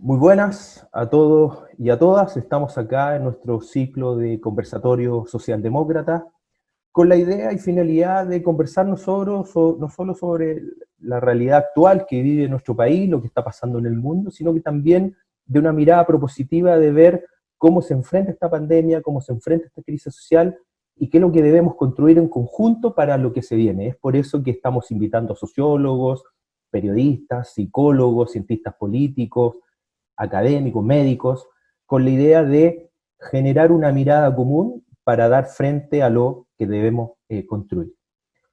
Muy buenas a todos y a todas. Estamos acá en nuestro ciclo de conversatorio socialdemócrata con la idea y finalidad de conversar no solo sobre la realidad actual que vive nuestro país, lo que está pasando en el mundo, sino que también de una mirada propositiva de ver cómo se enfrenta esta pandemia, cómo se enfrenta esta crisis social y qué es lo que debemos construir en conjunto para lo que se viene. Es por eso que estamos invitando a sociólogos, periodistas, psicólogos, cientistas políticos, académicos, médicos, con la idea de generar una mirada común para dar frente a lo que debemos construir.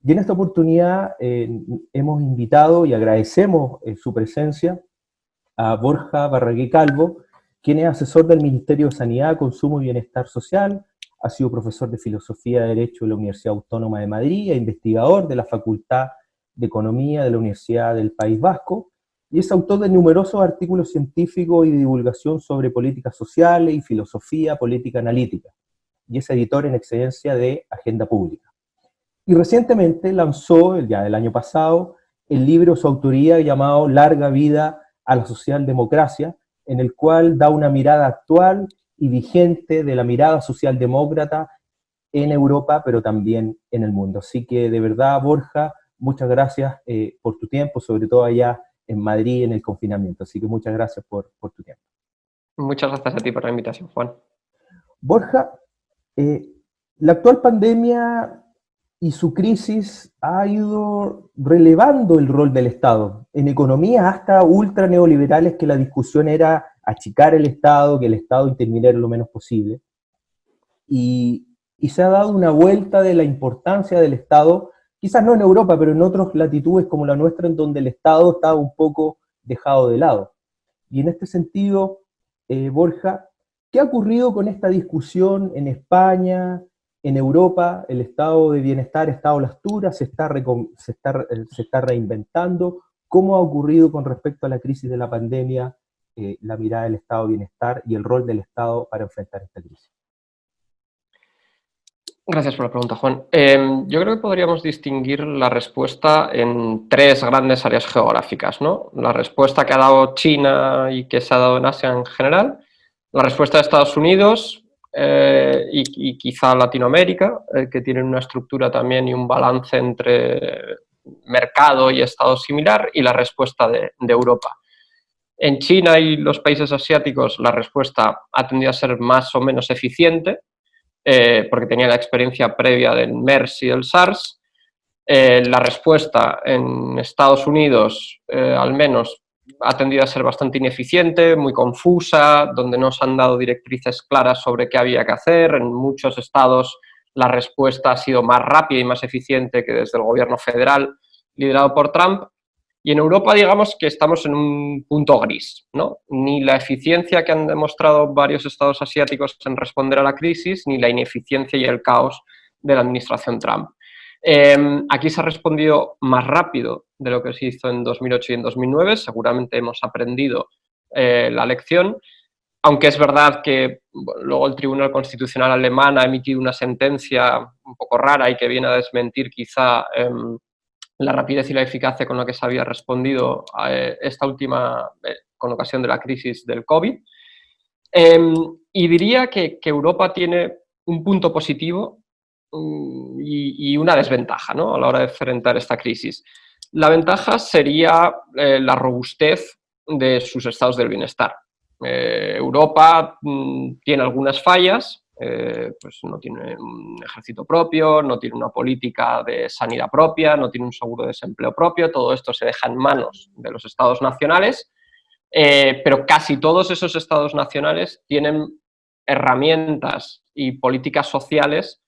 Y en esta oportunidad hemos invitado y agradecemos su presencia a Borja Barragué Calvo, quien es asesor del Ministerio de Sanidad, Consumo y Bienestar Social, ha sido profesor de Filosofía de Derecho de la Universidad Autónoma de Madrid e investigador de la Facultad de Economía de la Universidad del País Vasco, y es autor de numerosos artículos científicos y de divulgación sobre políticas sociales y filosofía política analítica, y es editor en excedencia de Agenda Pública. Y recientemente lanzó, ya del año pasado, el libro de su autoría llamado Larga Vida a la Socialdemocracia, en el cual da una mirada actual y vigente de la mirada socialdemócrata en Europa, pero también en el mundo. Así que de verdad, Borja, muchas gracias por tu tiempo, sobre todo allá en Madrid en el confinamiento. Así que muchas gracias por tu tiempo. Muchas gracias a ti por la invitación, Juan. Borja, la actual pandemia y su crisis ha ido relevando el rol del Estado. En economías hasta ultra neoliberales que la discusión era achicar el Estado, que el Estado interviniera lo menos posible. Y se ha dado una vuelta de la importancia del Estado, quizás no en Europa, pero en otras latitudes como la nuestra, en donde el Estado está un poco dejado de lado. Y en este sentido, Borja, ¿qué ha ocurrido con esta discusión en España, en Europa? El estado de bienestar está a la altura, se está reinventando. ¿Cómo ha ocurrido con respecto a la crisis de la pandemia la mirada del estado de bienestar y el rol del Estado para enfrentar esta crisis? Gracias por la pregunta, Juan. Yo creo que podríamos distinguir la respuesta en tres grandes áreas geográficas, ¿no? La respuesta que ha dado China y que se ha dado en Asia en general, la respuesta de Estados Unidos y quizá Latinoamérica, que tienen una estructura también y un balance entre mercado y Estado similar, y la respuesta de Europa. En China y los países asiáticos la respuesta ha tendido a ser más o menos eficiente, porque tenía la experiencia previa del MERS y del SARS. La respuesta en Estados Unidos, al menos, ha tendido a ser bastante ineficiente, muy confusa, donde no se han dado directrices claras sobre qué había que hacer. En muchos estados la respuesta ha sido más rápida y más eficiente que desde el gobierno federal, liderado por Trump. Y en Europa, digamos que estamos en un punto gris, ¿no? Ni la eficiencia que han demostrado varios estados asiáticos en responder a la crisis, ni la ineficiencia y el caos de la administración Trump. Aquí se ha respondido más rápido de lo que se hizo en 2008 y en 2009. Seguramente hemos aprendido la lección, aunque es verdad que luego el Tribunal Constitucional alemán ha emitido una sentencia un poco rara y que viene a desmentir quizá la rapidez y la eficacia con la que se había respondido a esta última, con ocasión de la crisis del COVID. Y diría que Europa tiene un punto positivo y una desventaja, ¿no?, a la hora de enfrentar esta crisis. La ventaja sería la robustez de sus estados del bienestar. Europa tiene algunas fallas, pues no tiene un ejército propio, no tiene una política de sanidad propia, no tiene un seguro de desempleo propio. Todo esto se deja en manos de los estados nacionales, pero casi todos esos estados nacionales tienen herramientas y políticas sociales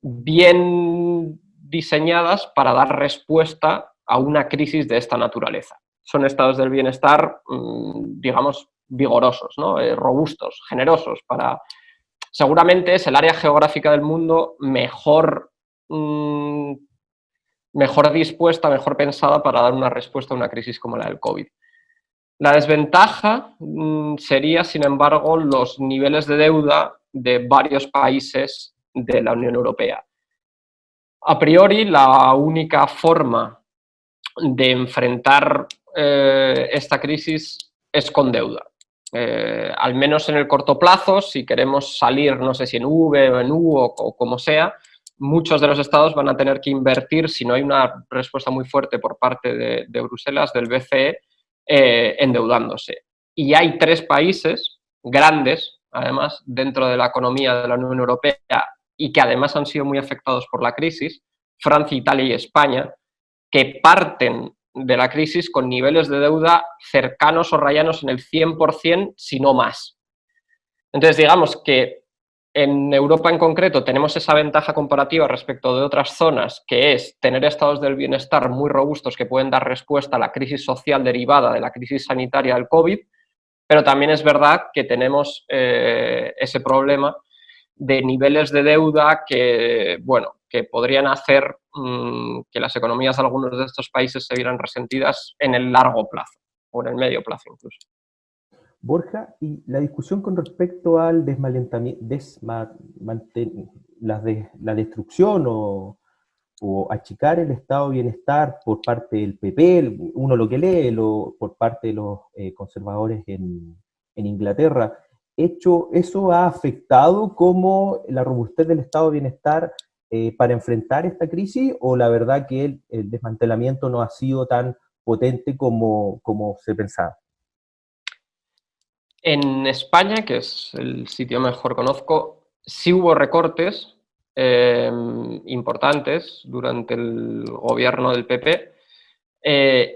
bien diseñadas para dar respuesta a una crisis de esta naturaleza. Son estados del bienestar, digamos, vigorosos, ¿no?, robustos, generosos. Seguramente es el área geográfica del mundo mejor dispuesta, mejor pensada para dar una respuesta a una crisis como la del COVID. La desventaja sería, sin embargo, los niveles de deuda de varios países de la Unión Europea. A priori, la única forma de enfrentar esta crisis es con deuda. al menos en el corto plazo, si queremos salir, no sé si en V o en U o como sea, muchos de los estados van a tener que invertir, si no hay una respuesta muy fuerte por parte de Bruselas, del BCE, endeudándose. Y hay 3 países grandes, además, dentro de la economía de la Unión Europea y que además han sido muy afectados por la crisis, Francia, Italia y España, que parten de la crisis con niveles de deuda cercanos o rayanos en el 100%, si no más. Entonces, digamos que en Europa en concreto tenemos esa ventaja comparativa respecto de otras zonas, que es tener estados del bienestar muy robustos que pueden dar respuesta a la crisis social derivada de la crisis sanitaria del COVID, pero también es verdad que tenemos ese problema de niveles de deuda que, bueno, que podrían hacer que las economías de algunos de estos países se vieran resentidas en el largo plazo, o en el medio plazo incluso. Borja, y la discusión con respecto al la destrucción o achicar el estado de bienestar por parte del PP, uno lo que lee, por parte de los conservadores en Inglaterra, ¿eso ha afectado como la robustez del estado de bienestar para enfrentar esta crisis, o la verdad que el desmantelamiento no ha sido tan potente como se pensaba? En España, que es el sitio mejor conozco, sí hubo recortes importantes durante el gobierno del PP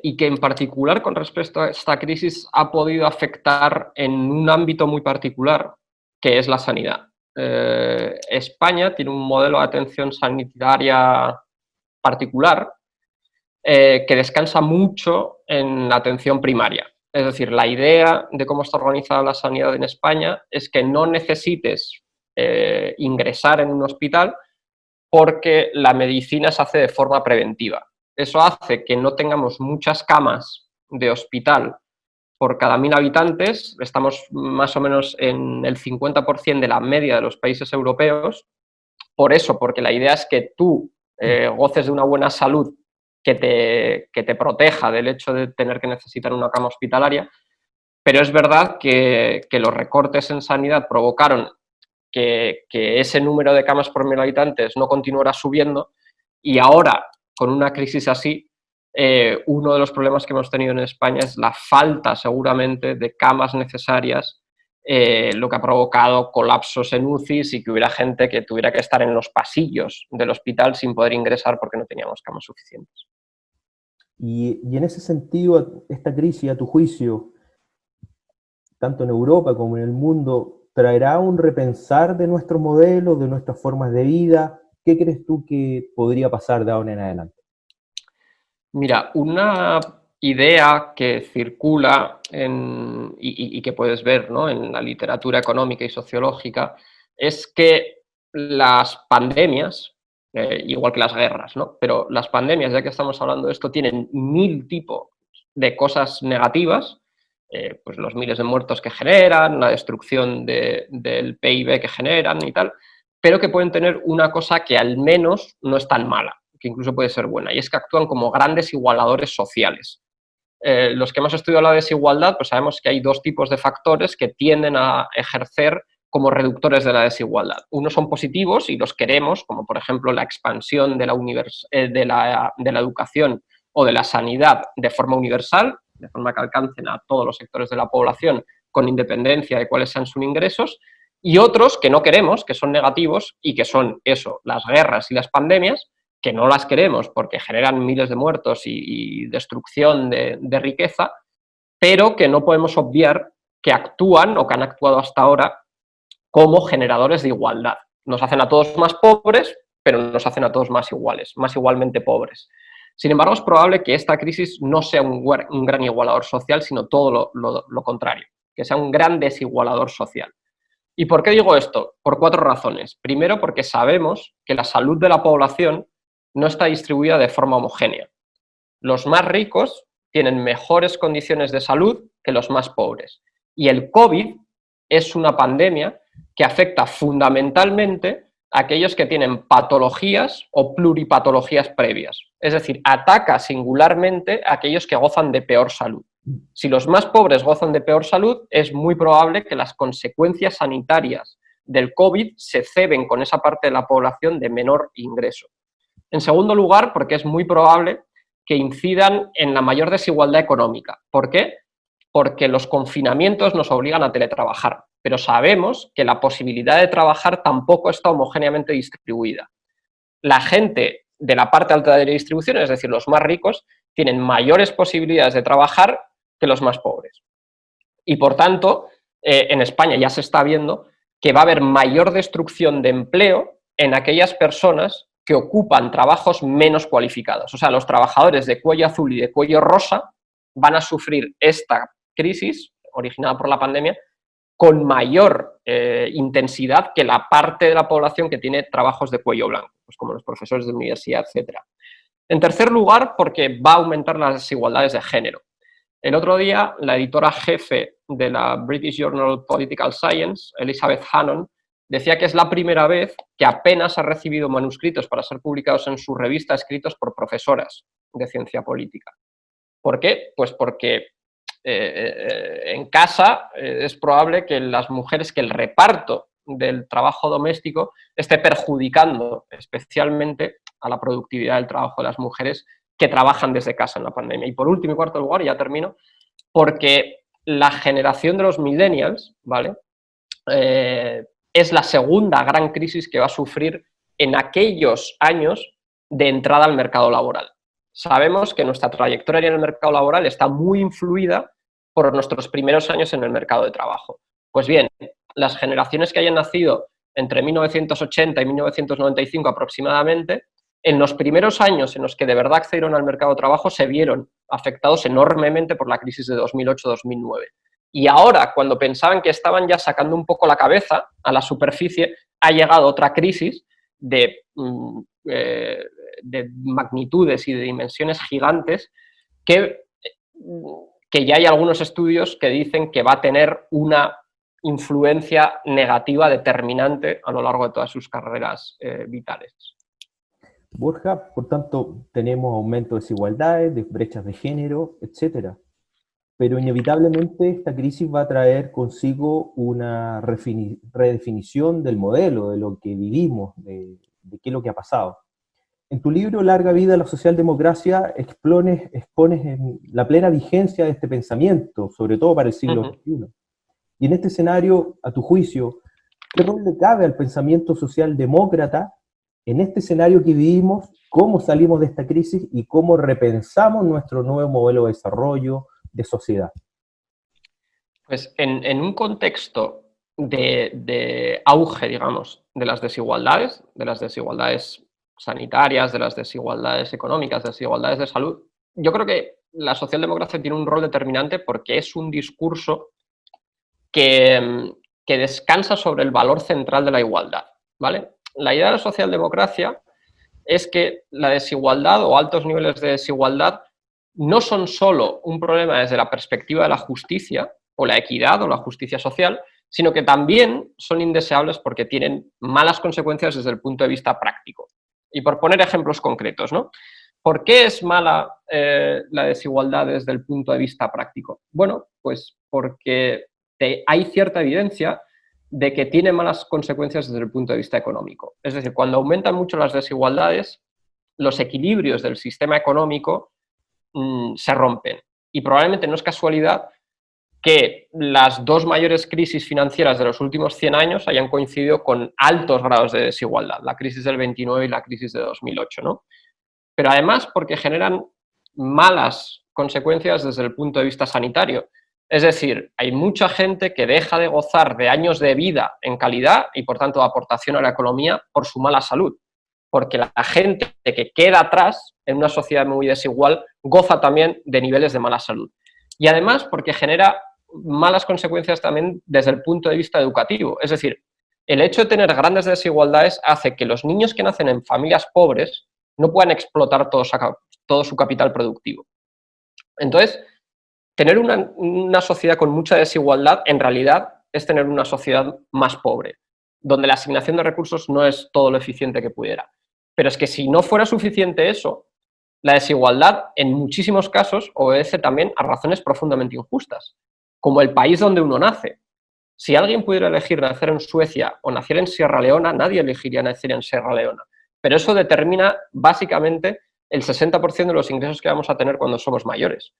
y que en particular con respecto a esta crisis ha podido afectar en un ámbito muy particular, que es la sanidad. España tiene un modelo de atención sanitaria particular que descansa mucho en la atención primaria. Es decir, la idea de cómo está organizada la sanidad en España es que no necesites ingresar en un hospital porque la medicina se hace de forma preventiva. Eso hace que no tengamos muchas camas de hospital por cada 1.000 habitantes. Estamos más o menos en el 50% de la media de los países europeos. Por eso, porque la idea es que tú goces de una buena salud que te proteja del hecho de tener que necesitar una cama hospitalaria, pero es verdad que los recortes en sanidad provocaron que ese número de camas por 1.000 habitantes no continuara subiendo, y ahora, con una crisis así, uno de los problemas que hemos tenido en España es la falta, seguramente, de camas necesarias, lo que ha provocado colapsos en UCIs y que hubiera gente que tuviera que estar en los pasillos del hospital sin poder ingresar porque no teníamos camas suficientes. Y en ese sentido, esta crisis, a tu juicio, tanto en Europa como en el mundo, ¿traerá un repensar de nuestros modelos, de nuestras formas de vida? ¿Qué crees tú que podría pasar de ahora en adelante? Mira, una idea que circula y que puedes ver, ¿no?, en la literatura económica y sociológica es que las pandemias, igual que las guerras, ¿no?, pero las pandemias, ya que estamos hablando de esto, tienen 1.000 tipos de cosas negativas, pues los miles de muertos que generan, la destrucción del PIB que generan y tal, pero que pueden tener una cosa que al menos no es tan mala, que incluso puede ser buena, y es que actúan como grandes igualadores sociales. Los que hemos estudiado la desigualdad, pues sabemos que hay 2 tipos de factores que tienden a ejercer como reductores de la desigualdad. Unos son positivos y los queremos, como por ejemplo la expansión de la educación o de la sanidad de forma universal, de forma que alcancen a todos los sectores de la población con independencia de cuáles sean sus ingresos, y otros que no queremos, que son negativos y que son eso, las guerras y las pandemias, que no las queremos porque generan miles de muertos y destrucción de riqueza, pero que no podemos obviar que actúan o que han actuado hasta ahora como generadores de igualdad. Nos hacen a todos más pobres, pero nos hacen a todos más iguales, más igualmente pobres. Sin embargo, es probable que esta crisis no sea un gran igualador social, sino todo lo contrario, que sea un gran desigualador social. ¿Y por qué digo esto? Por 4 razones. Primero, porque sabemos que la salud de la población no está distribuida de forma homogénea. Los más ricos tienen mejores condiciones de salud que los más pobres. Y el COVID es una pandemia que afecta fundamentalmente aquellos que tienen patologías o pluripatologías previas. Es decir, ataca singularmente a aquellos que gozan de peor salud. Si los más pobres gozan de peor salud, es muy probable que las consecuencias sanitarias del COVID se ceben con esa parte de la población de menor ingreso. En segundo lugar, porque es muy probable que incidan en la mayor desigualdad económica. ¿Por qué? Porque los confinamientos nos obligan a teletrabajar, pero sabemos que la posibilidad de trabajar tampoco está homogéneamente distribuida. La gente de la parte alta de la distribución, es decir, los más ricos, tienen mayores posibilidades de trabajar que los más pobres. Y por tanto, en España ya se está viendo que va a haber mayor destrucción de empleo en aquellas personas que ocupan trabajos menos cualificados. O sea, los trabajadores de cuello azul y de cuello rosa van a sufrir esta crisis originada por la pandemia con mayor intensidad que la parte de la población que tiene trabajos de cuello blanco, pues como los profesores de universidad, etc. En tercer lugar, porque va a aumentar las desigualdades de género. El otro día, la editora jefe de la British Journal Political Science, Elizabeth Hannon, decía que es la primera vez que apenas ha recibido manuscritos para ser publicados en su revista escritos por profesoras de ciencia política. ¿Por qué? Pues porque en casa es probable que las mujeres, que el reparto del trabajo doméstico esté perjudicando especialmente a la productividad del trabajo de las mujeres que trabajan desde casa en la pandemia. Y por último y cuarto lugar, ya termino, porque la generación de los millennials, ¿vale? Es la segunda gran crisis que va a sufrir en aquellos años de entrada al mercado laboral. Sabemos que nuestra trayectoria en el mercado laboral está muy influida por nuestros primeros años en el mercado de trabajo. Pues bien, las generaciones que hayan nacido entre 1980 y 1995 aproximadamente, en los primeros años en los que de verdad accedieron al mercado de trabajo se vieron afectados enormemente por la crisis de 2008-2009. Y ahora, cuando pensaban que estaban ya sacando un poco la cabeza a la superficie, ha llegado otra crisis de magnitudes y de dimensiones gigantes que ya hay algunos estudios que dicen que va a tener una influencia negativa determinante a lo largo de todas sus carreras vitales. Borja, por tanto, tenemos aumento de desigualdades, de brechas de género, etcétera. Pero inevitablemente esta crisis va a traer consigo una redefinición del modelo, de lo que vivimos, de qué es lo que ha pasado. En tu libro Larga vida a la socialdemocracia expones la plena vigencia de este pensamiento, sobre todo para el siglo XXI. Y en este escenario, a tu juicio, ¿qué rol le cabe al pensamiento socialdemócrata en este escenario que vivimos? ¿Cómo salimos de esta crisis y cómo repensamos nuestro nuevo modelo de desarrollo, de sociedad? Pues en un contexto de auge, digamos, de las desigualdades sanitarias, de las desigualdades económicas, de las desigualdades de salud, yo creo que la socialdemocracia tiene un rol determinante porque es un discurso que descansa sobre el valor central de la igualdad, ¿vale? La idea de la socialdemocracia es que la desigualdad o altos niveles de desigualdad no son solo un problema desde la perspectiva de la justicia o la equidad o la justicia social, sino que también son indeseables porque tienen malas consecuencias desde el punto de vista práctico. Y por poner ejemplos concretos, ¿no? ¿Por qué es mala la desigualdad desde el punto de vista práctico? Bueno, pues porque hay cierta evidencia de que tiene malas consecuencias desde el punto de vista económico. Es decir, cuando aumentan mucho las desigualdades, los equilibrios del sistema económico se rompen. Y probablemente no es casualidad que las dos mayores crisis financieras de los últimos 100 años hayan coincidido con altos grados de desigualdad, la crisis del 29 y la crisis de 2008, ¿no? Pero además porque generan malas consecuencias desde el punto de vista sanitario. Es decir, hay mucha gente que deja de gozar de años de vida en calidad y, por tanto, de aportación a la economía por su mala salud. Porque la gente que queda atrás en una sociedad muy desigual goza también de niveles de mala salud. Y además porque genera malas consecuencias también desde el punto de vista educativo. Es decir, el hecho de tener grandes desigualdades hace que los niños que nacen en familias pobres no puedan explotar todo su capital productivo. Entonces, tener una sociedad con mucha desigualdad en realidad es tener una sociedad más pobre. donde la asignación de recursos no es todo lo eficiente que pudiera. Pero es que si no fuera suficiente eso, la desigualdad en muchísimos casos obedece también a razones profundamente injustas, como el país donde uno nace. Si alguien pudiera elegir nacer en Suecia o nacer en Sierra Leona, nadie elegiría nacer en Sierra Leona. Pero eso determina básicamente el 60% de los ingresos que vamos a tener cuando somos mayores.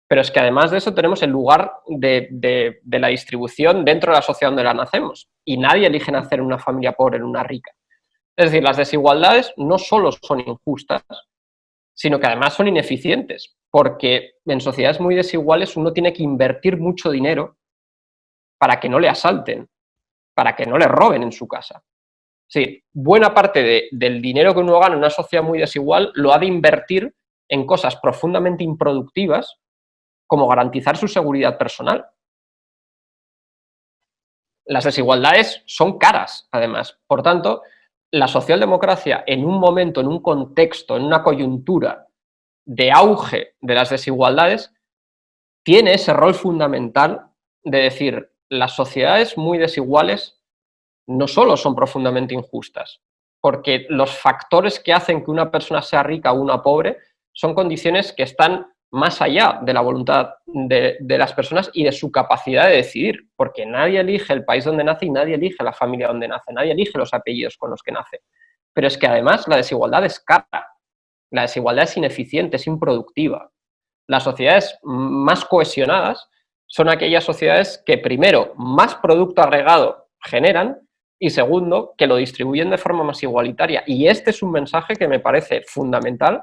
Pero es que además de eso tenemos el lugar de la distribución dentro de la sociedad donde la nacemos. Y nadie elige nacer en una familia pobre, en una rica. Es decir, las desigualdades no solo son injustas, sino que además son ineficientes. Porque en sociedades muy desiguales uno tiene que invertir mucho dinero para que no le asalten, para que no le roben en su casa. Sí, buena parte del dinero que uno gana en una sociedad muy desigual lo ha de invertir en cosas profundamente improductivas, como garantizar su seguridad personal. Las desigualdades son caras, además. Por tanto, la socialdemocracia, en un momento, en un contexto, en una coyuntura de auge de las desigualdades, tiene ese rol fundamental de decir, las sociedades muy desiguales no solo son profundamente injustas, porque los factores que hacen que una persona sea rica o una pobre son condiciones que están más allá de la voluntad de las personas y de su capacidad de decidir, porque nadie elige el país donde nace y nadie elige la familia donde nace, nadie elige los apellidos con los que nace. Pero es que además la desigualdad es cara, la desigualdad es ineficiente, es improductiva. Las sociedades más cohesionadas son aquellas sociedades que, primero, más producto agregado generan y, segundo, que lo distribuyen de forma más igualitaria. Y este es un mensaje que me parece fundamental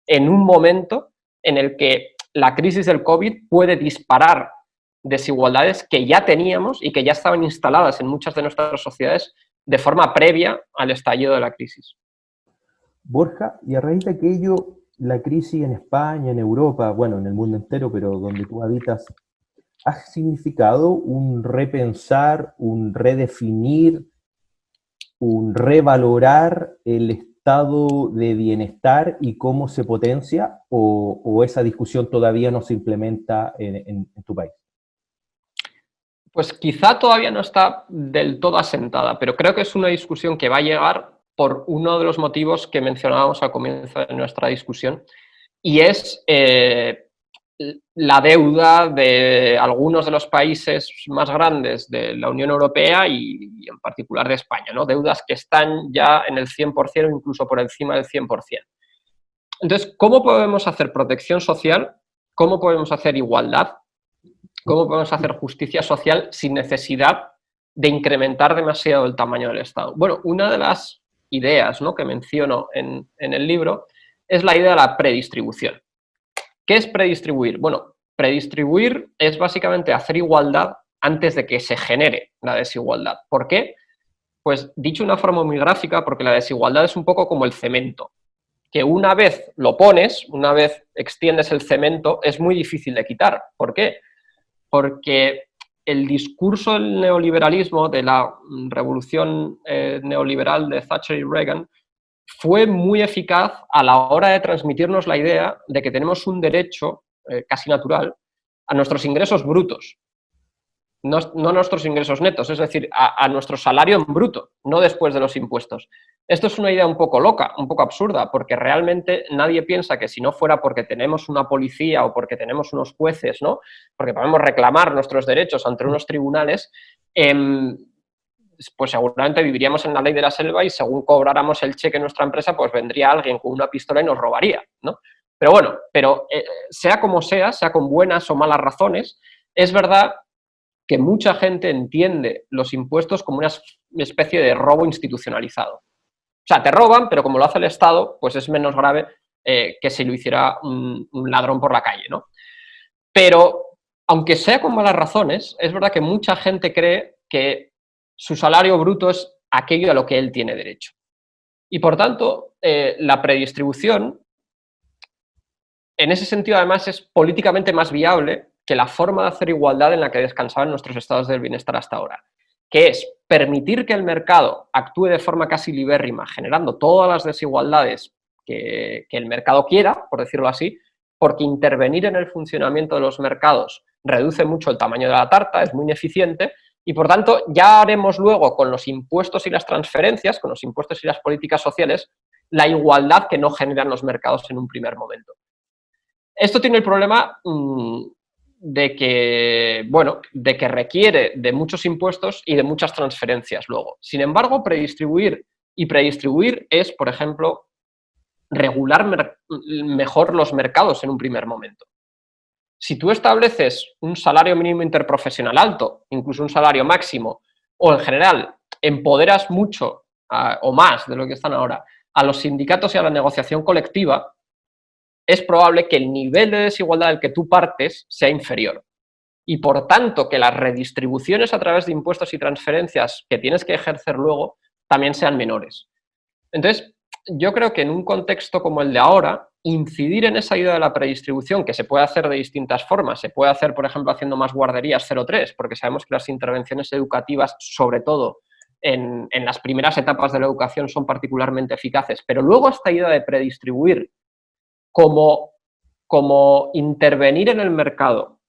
en un momento en el que la crisis del COVID puede disparar desigualdades que ya teníamos y que ya estaban instaladas en muchas de nuestras sociedades de forma previa al estallido de la crisis. Borja, y a raíz de aquello, la crisis en España, en Europa, bueno, en el mundo entero, pero donde tú habitas, ¿ha significado un repensar, un redefinir, un revalorar el estado de bienestar y cómo se potencia, o esa discusión todavía no se implementa en tu país? Pues quizá todavía no está del todo asentada, pero creo que es una discusión que va a llegar por uno de los motivos que mencionábamos al comienzo de nuestra discusión, y es la deuda de algunos de los países más grandes de la Unión Europea y en particular de España, ¿no? Deudas que están ya en el 100% o incluso por encima del 100%. Entonces, ¿cómo podemos hacer protección social? ¿Cómo podemos hacer igualdad? ¿Cómo podemos hacer justicia social sin necesidad de incrementar demasiado el tamaño del Estado? Bueno, una de las ideas, ¿no?, que menciono en el libro es la idea de la predistribución. ¿Qué es predistribuir? Bueno, predistribuir es básicamente hacer igualdad antes de que se genere la desigualdad. ¿Por qué? Pues dicho de una forma muy gráfica, porque la desigualdad es un poco como el cemento, que una vez lo pones, una vez extiendes el cemento, es muy difícil de quitar. ¿Por qué? Porque el discurso del neoliberalismo, de la revolución neoliberal de Thatcher y Reagan, fue muy eficaz a la hora de transmitirnos la idea de que tenemos un derecho casi natural a nuestros ingresos brutos, no a nuestros ingresos netos, es decir, a nuestro salario en bruto, no después de los impuestos. Esto es una idea un poco loca, un poco absurda, porque realmente nadie piensa que si no fuera porque tenemos una policía o porque tenemos unos jueces, ¿no?, porque podemos reclamar nuestros derechos ante unos tribunales, pues seguramente viviríamos en la ley de la selva y según cobráramos el cheque en nuestra empresa, pues vendría alguien con una pistola y nos robaría, ¿no? Pero bueno, sea como sea con buenas o malas razones, es verdad que mucha gente entiende los impuestos como una especie de robo institucionalizado. O sea, te roban, pero como lo hace el Estado, pues es menos grave que si lo hiciera un ladrón por la calle, ¿no? Pero, aunque sea con malas razones, es verdad que mucha gente cree que su salario bruto es aquello a lo que él tiene derecho. Y, por tanto, la predistribución, en ese sentido, además, es políticamente más viable que la forma de hacer igualdad en la que descansaban nuestros estados del bienestar hasta ahora, que es permitir que el mercado actúe de forma casi libérrima, generando todas las desigualdades que el mercado quiera, por decirlo así, porque intervenir en el funcionamiento de los mercados reduce mucho el tamaño de la tarta, es muy ineficiente, Y por tanto, ya haremos luego con los impuestos y las transferencias, con los impuestos y las políticas sociales, la igualdad que no generan los mercados en un primer momento. Esto tiene el problema de que requiere de muchos impuestos y de muchas transferencias luego. Sin embargo, predistribuir es, por ejemplo, regular mejor los mercados en un primer momento. Si tú estableces un salario mínimo interprofesional alto, incluso un salario máximo, o en general empoderas mucho o más de lo que están ahora a los sindicatos y a la negociación colectiva, es probable que el nivel de desigualdad del que tú partes sea inferior. Y por tanto, que las redistribuciones a través de impuestos y transferencias que tienes que ejercer luego también sean menores. Entonces, yo creo que en un contexto como el de ahora, incidir en esa idea de la predistribución, que se puede hacer de distintas formas, se puede hacer, por ejemplo, haciendo más guarderías 0,3, porque sabemos que las intervenciones educativas, sobre todo en las primeras etapas de la educación, son particularmente eficaces, pero luego esta idea de predistribuir como intervenir en el mercado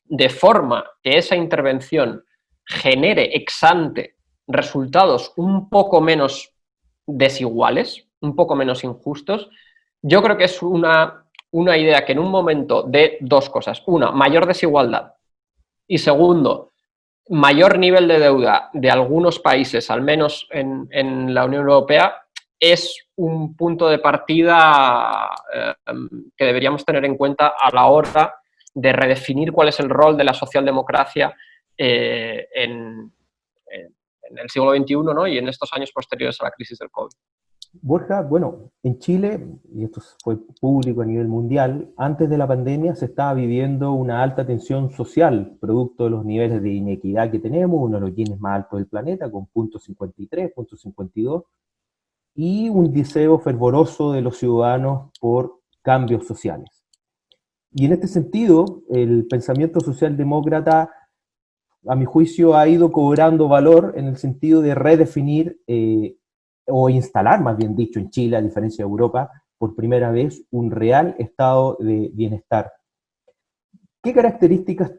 de forma que esa intervención genere ex ante resultados un poco menos desiguales, un poco menos injustos, yo creo que es una idea que en un momento de dos cosas. Una, mayor desigualdad. Y segundo, mayor nivel de deuda de algunos países, al menos en la Unión Europea, es un punto de partida que deberíamos tener en cuenta a la hora de redefinir cuál es el rol de la socialdemocracia en el siglo XXI, ¿no? Y en estos años posteriores a la crisis del COVID. Borja, bueno, en Chile, y esto fue público a nivel mundial, antes de la pandemia se estaba viviendo una alta tensión social, producto de los niveles de inequidad que tenemos, uno de los índices más altos del planeta, con 0,53, 0,52, y un deseo fervoroso de los ciudadanos por cambios sociales. Y en este sentido, el pensamiento socialdemócrata, a mi juicio, ha ido cobrando valor en el sentido de redefinir o instalar, más bien dicho, en Chile, a diferencia de Europa, por primera vez, un real estado de bienestar. ¿Qué características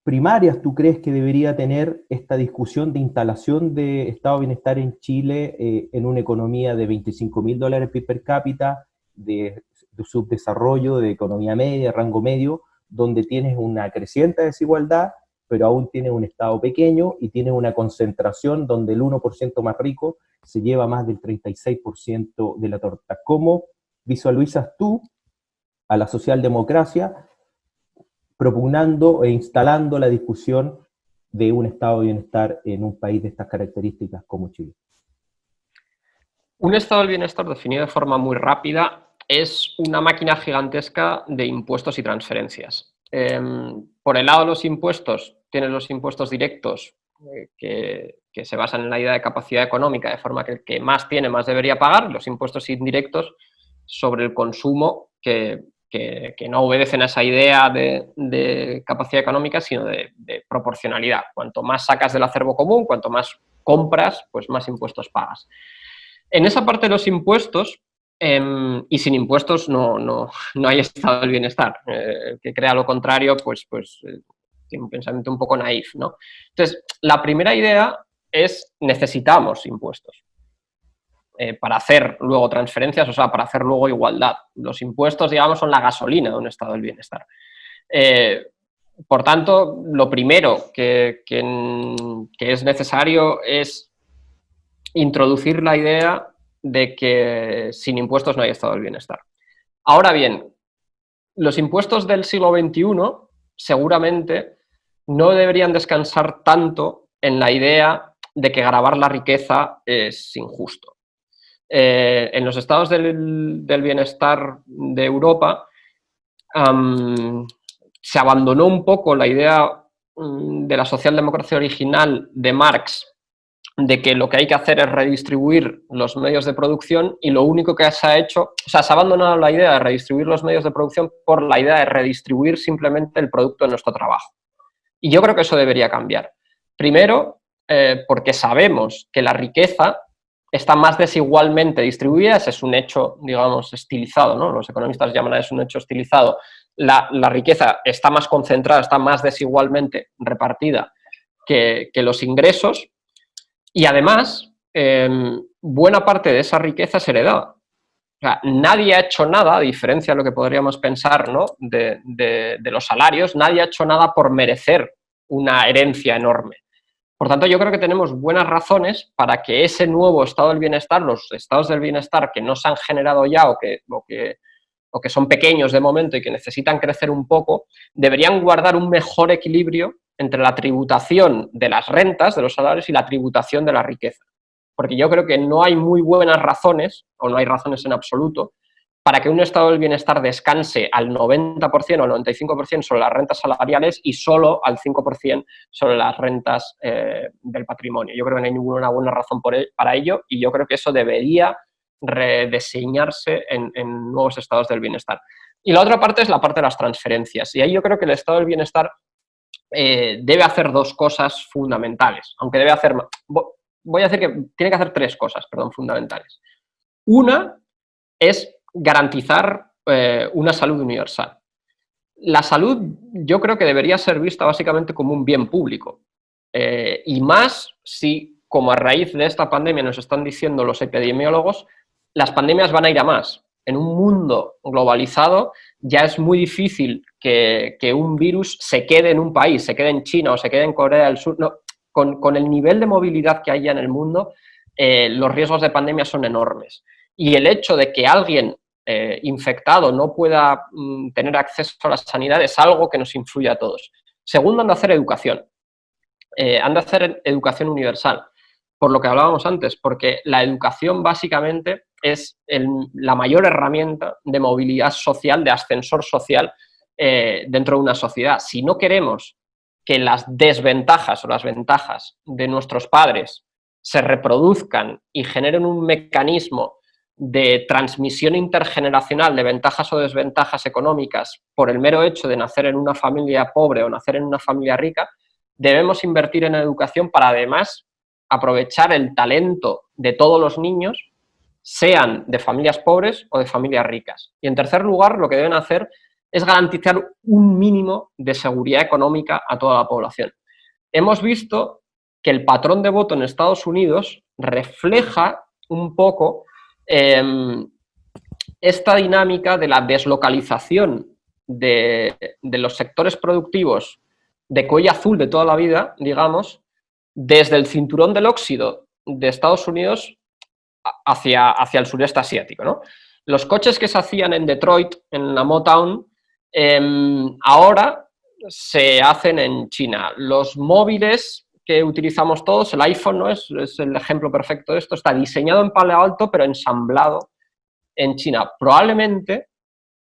primarias tú crees que debería tener esta discusión de instalación de estado de bienestar en Chile en una economía de $25.000 per cápita, de subdesarrollo, de economía media, rango medio, donde tienes una creciente desigualdad, pero aún tienes un estado pequeño y tienes una concentración donde el 1% más rico se lleva más del 36% de la torta? ¿Cómo visualizas tú a la socialdemocracia propugnando e instalando la discusión de un estado de bienestar en un país de estas características como Chile? Un estado del bienestar, definido de forma muy rápida, es una máquina gigantesca de impuestos y transferencias. Por el lado de los impuestos, tienes los impuestos directos que se basan en la idea de capacidad económica, de forma que el que más tiene más debería pagar, los impuestos indirectos sobre el consumo que no obedecen a esa idea de capacidad económica, sino de proporcionalidad. Cuanto más sacas del acervo común, cuanto más compras, pues más impuestos pagas. En esa parte de los impuestos, y sin impuestos no hay estado del bienestar. Que crea lo contrario, pues tiene un pensamiento un poco naif, ¿no? Entonces, la primera idea es necesitamos impuestos para hacer luego transferencias, o sea, para hacer luego igualdad. Los impuestos, digamos, son la gasolina de un estado del bienestar. Por tanto, lo primero que es necesario es introducir la idea de que sin impuestos no hay estado del bienestar. Ahora bien, los impuestos del siglo XXI seguramente no deberían descansar tanto en la idea de que gravar la riqueza es injusto. En los estados del bienestar de Europa se abandonó un poco la idea de la socialdemocracia original de Marx, de que lo que hay que hacer es redistribuir los medios de producción, y lo único que se ha hecho, o sea, se ha abandonado la idea de redistribuir los medios de producción por la idea de redistribuir simplemente el producto de nuestro trabajo. Y yo creo que eso debería cambiar. Primero, porque sabemos que la riqueza está más desigualmente distribuida, ese es un hecho, digamos, estilizado, ¿no? Los economistas llaman a eso un hecho estilizado. La riqueza está más concentrada, está más desigualmente repartida que los ingresos, y además buena parte de esa riqueza es heredada. O sea, nadie ha hecho nada, a diferencia de lo que podríamos pensar, ¿no?, de los salarios, nadie ha hecho nada por merecer una herencia enorme. Por tanto, yo creo que tenemos buenas razones para que ese nuevo estado del bienestar, los estados del bienestar que no se han generado ya o que son pequeños de momento y que necesitan crecer un poco, deberían guardar un mejor equilibrio entre la tributación de las rentas, de los salarios, y la tributación de la riqueza. Porque yo creo que no hay muy buenas razones, o no hay razones en absoluto, para que un estado del bienestar descanse al 90% o al 95% sobre las rentas salariales y solo al 5% sobre las rentas del patrimonio. Yo creo que no hay ninguna buena razón para ello, y yo creo que eso debería rediseñarse en nuevos estados del bienestar. Y la otra parte es la parte de las transferencias, y ahí yo creo que el estado del bienestar debe hacer dos cosas fundamentales, aunque debe hacer, voy a decir que tiene que hacer tres cosas, perdón, fundamentales. Una es garantizar una salud universal. La salud yo creo que debería ser vista básicamente como un bien público, y más si, como a raíz de esta pandemia nos están diciendo los epidemiólogos, las pandemias van a ir a más. En un mundo globalizado ya es muy difícil que un virus se quede en un país, se quede en China o se quede en Corea del Sur. No, con el nivel de movilidad que hay ya en el mundo, los riesgos de pandemia son enormes. Y el hecho de que alguien infectado no pueda tener acceso a la sanidad es algo que nos influye a todos. Segundo, han de hacer educación. Han de hacer educación universal, por lo que hablábamos antes, porque la educación básicamente es la mayor herramienta de movilidad social, de ascensor social dentro de una sociedad. Si no queremos que las desventajas o las ventajas de nuestros padres se reproduzcan y generen un mecanismo de transmisión intergeneracional de ventajas o desventajas económicas por el mero hecho de nacer en una familia pobre o nacer en una familia rica, debemos invertir en educación para además aprovechar el talento de todos los niños, sean de familias pobres o de familias ricas. Y en tercer lugar, lo que deben hacer es garantizar un mínimo de seguridad económica a toda la población. Hemos visto que el patrón de voto en Estados Unidos refleja un poco esta dinámica de la deslocalización de los sectores productivos de cuello azul de toda la vida, digamos, desde el cinturón del óxido de Estados Unidos hacia el sureste asiático, ¿no? Los coches que se hacían en Detroit, en la Motown, ahora se hacen en China. Los móviles que utilizamos todos, el iPhone, ¿no?, es el ejemplo perfecto de esto, está diseñado en Palo Alto, pero ensamblado en China. Probablemente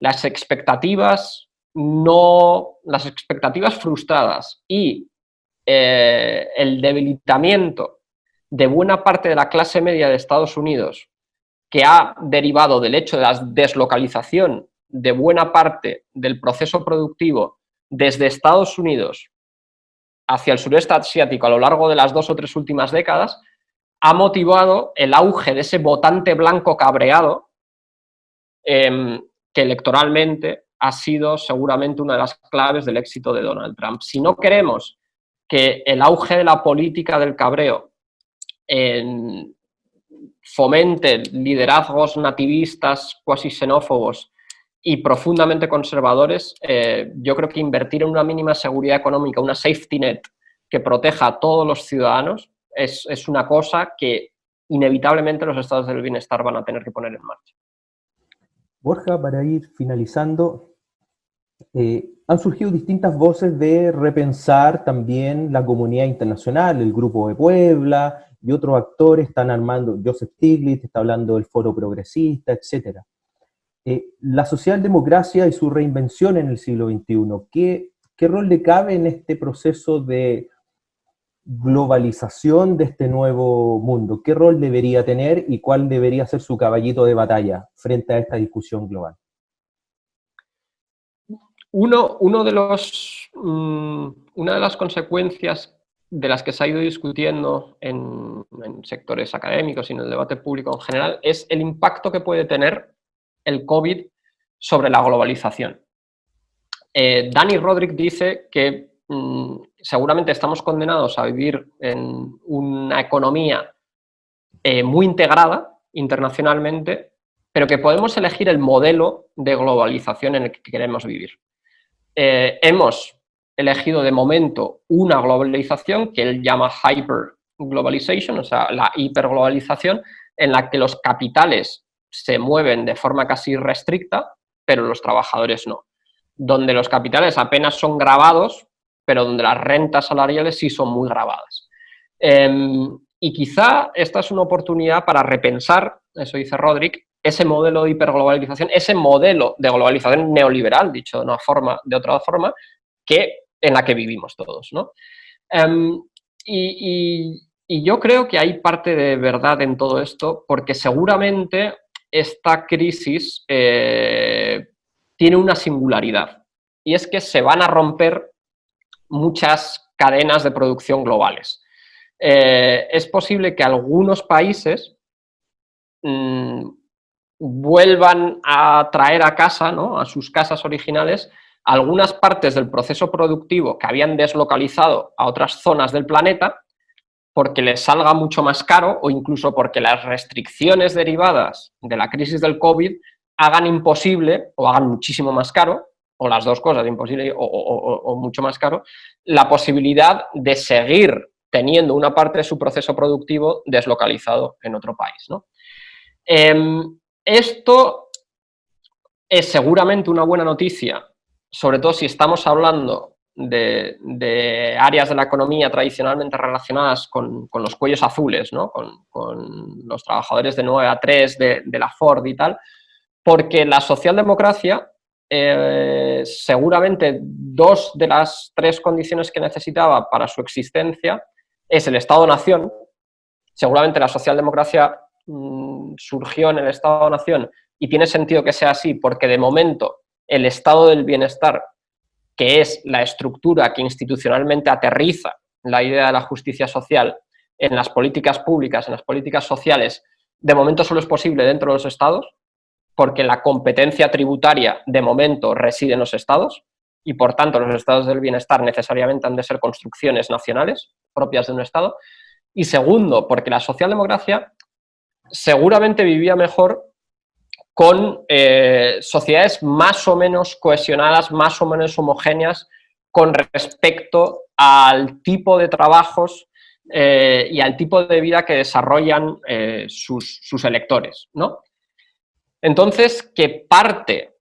las expectativas frustradas y el debilitamiento de buena parte de la clase media de Estados Unidos, que ha derivado del hecho de la deslocalización de buena parte del proceso productivo desde Estados Unidos hacia el sureste asiático a lo largo de las 2 o 3 últimas décadas, ha motivado el auge de ese votante blanco cabreado, que electoralmente ha sido seguramente una de las claves del éxito de Donald Trump. Si no queremos que el auge de la política del cabreo fomente liderazgos nativistas, cuasi xenófobos y profundamente conservadores, yo creo que invertir en una mínima seguridad económica, una safety net que proteja a todos los ciudadanos, es una cosa que inevitablemente los estados del bienestar van a tener que poner en marcha. Borja, para ir finalizando, han surgido distintas voces de repensar también la comunidad internacional, el Grupo de Puebla y otros actores están armando, Joseph Stiglitz está hablando del Foro Progresista, etc. La socialdemocracia y su reinvención en el siglo XXI, ¿qué rol le cabe en este proceso de globalización de este nuevo mundo? ¿Qué rol debería tener y cuál debería ser su caballito de batalla frente a esta discusión global? Una de las consecuencias de las que se ha ido discutiendo en sectores académicos y en el debate público en general es el impacto que puede tener el COVID sobre la globalización. Dani Rodrik dice que seguramente estamos condenados a vivir en una economía muy integrada internacionalmente, pero que podemos elegir el modelo de globalización en el que queremos vivir. Hemos elegido de momento una globalización que él llama hyperglobalization, o sea, la hiperglobalización, en la que los capitales se mueven de forma casi irrestricta, pero los trabajadores no. Donde los capitales apenas son gravados, pero donde las rentas salariales sí son muy gravadas. Y quizá esta es una oportunidad para repensar, eso dice Rodrik, ese modelo de hiperglobalización, ese modelo de globalización neoliberal, dicho de otra forma, en la que vivimos todos, ¿no? Y yo creo que hay parte de verdad en todo esto, porque seguramente esta crisis tiene una singularidad, y es que se van a romper muchas cadenas de producción globales. Es posible que algunos países vuelvan a traer a casa, ¿no?, a sus casas originales, algunas partes del proceso productivo que habían deslocalizado a otras zonas del planeta porque les salga mucho más caro, o incluso porque las restricciones derivadas de la crisis del COVID hagan imposible o hagan muchísimo más caro, o las dos cosas, imposible o mucho más caro, la posibilidad de seguir teniendo una parte de su proceso productivo deslocalizado en otro país, ¿no? Esto es seguramente una buena noticia, sobre todo si estamos hablando de áreas de la economía tradicionalmente relacionadas con los cuellos azules, ¿no?, con los trabajadores de 9 a 3 de la Ford y tal, porque la socialdemocracia, seguramente 2 de las 3 condiciones que necesitaba para su existencia es el Estado-Nación. Seguramente la socialdemocracia surgió en el Estado-Nación y tiene sentido que sea así porque de momento el estado del bienestar, que es la estructura que institucionalmente aterriza la idea de la justicia social en las políticas públicas, en las políticas sociales, de momento solo es posible dentro de los estados, porque la competencia tributaria de momento reside en los estados y por tanto los estados del bienestar necesariamente han de ser construcciones nacionales propias de un estado. Y segundo, porque la socialdemocracia seguramente vivía mejor con sociedades más o menos cohesionadas, más o menos homogéneas con respecto al tipo de trabajos y al tipo de vida que desarrollan sus electores, ¿no? Entonces, que parte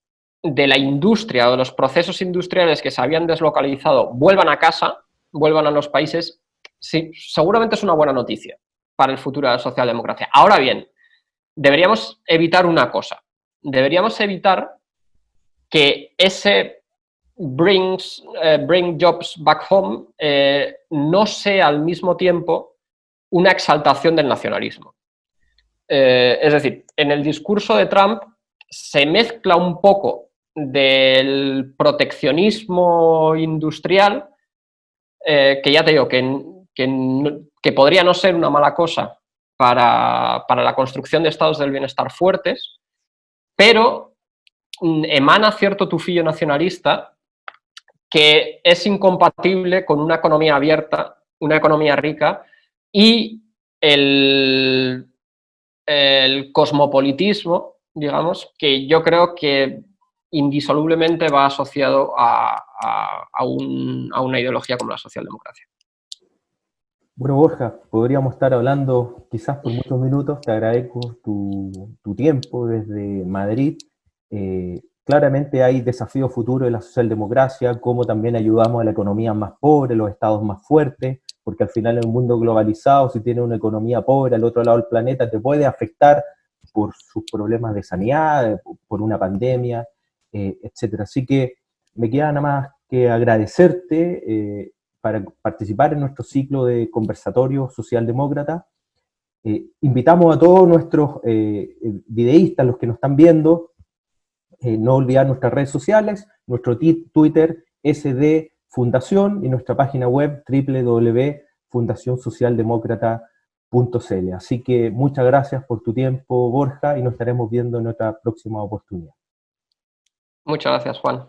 de la industria o de los procesos industriales que se habían deslocalizado vuelvan a casa, vuelvan a los países, sí, seguramente es una buena noticia para el futuro de la socialdemocracia. Ahora bien, deberíamos evitar una cosa. Deberíamos evitar que ese bring jobs back home no sea al mismo tiempo una exaltación del nacionalismo. Es decir, en el discurso de Trump se mezcla un poco del proteccionismo industrial, que ya te digo que podría no ser una mala cosa para la construcción de estados del bienestar fuertes, pero emana cierto tufillo nacionalista que es incompatible con una economía abierta, una economía rica y el cosmopolitismo, digamos, que yo creo que indisolublemente va asociado a una ideología como la socialdemocracia. Bueno, Borja, podríamos estar hablando quizás por muchos minutos. Te agradezco tu tiempo desde Madrid. Claramente hay desafíos futuros de la socialdemocracia, cómo también ayudamos a la economía más pobre, los estados más fuertes, porque al final en un mundo globalizado, si tienes una economía pobre al otro lado del planeta, te puede afectar por sus problemas de sanidad, por una pandemia, etc. Así que me queda nada más que agradecerte para participar en nuestro ciclo de conversatorio socialdemócrata. Invitamos a todos nuestros videístas, los que nos están viendo, no olvidar nuestras redes sociales, nuestro Twitter SD Fundación y nuestra página web www.fundacionsocialdemócrata.cl. Así que muchas gracias por tu tiempo, Borja, y nos estaremos viendo en otra próxima oportunidad. Muchas gracias, Juan.